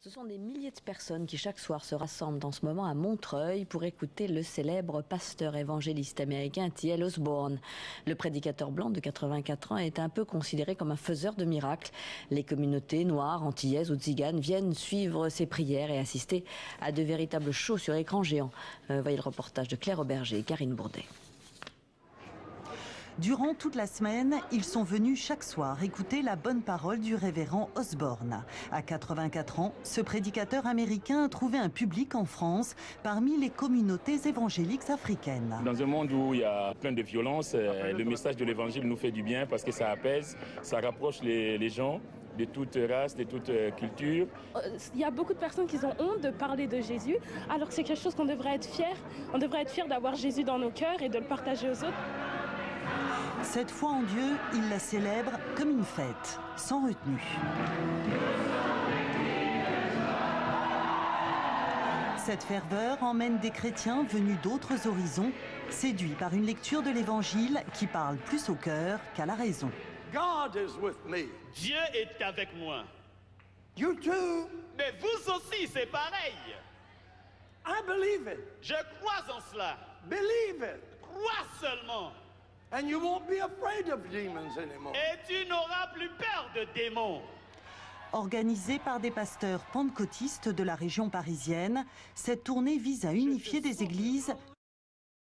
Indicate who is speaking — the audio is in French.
Speaker 1: Ce sont des milliers de personnes qui chaque soir se rassemblent en ce moment à Montreuil pour écouter le célèbre pasteur évangéliste américain T.L. Osborne. Le prédicateur blanc de 84 ans est un peu considéré comme un faiseur de miracles. Les communautés noires, antillaises ou tziganes viennent suivre ses prières et assister à de véritables shows sur écran géant. Voyez le reportage de Claire Auberger et Karine Bourdet.
Speaker 2: Durant toute la semaine, ils sont venus chaque soir écouter la bonne parole du révérend Osborne. À 84 ans, ce prédicateur américain a trouvé un public en France parmi les communautés évangéliques africaines.
Speaker 3: Dans un monde où il y a plein de violence, le message de l'évangile nous fait du bien parce que ça apaise, ça rapproche les gens de toute race, de toute culture.
Speaker 4: Il y a beaucoup de personnes qui ont honte de parler de Jésus, alors que c'est quelque chose qu'on devrait être fier. On devrait être fier d'avoir Jésus dans nos cœurs et de le partager aux autres.
Speaker 2: Cette foi en Dieu, il la célèbre comme une fête, sans retenue. Cette ferveur emmène des chrétiens venus d'autres horizons, séduits par une lecture de l'Évangile qui parle plus au cœur qu'à la raison.
Speaker 5: God is with me.
Speaker 6: Dieu est avec moi.
Speaker 5: You too.
Speaker 6: Mais vous aussi, c'est pareil.
Speaker 5: I believe it.
Speaker 6: Je crois en cela.
Speaker 5: Believe it.
Speaker 6: Crois seulement.
Speaker 5: And you won't be afraid of demons anymore.
Speaker 6: Et tu n'auras plus peur de démons.
Speaker 2: Organisée par des pasteurs pentecôtistes de la région parisienne, cette tournée vise à unifier des églises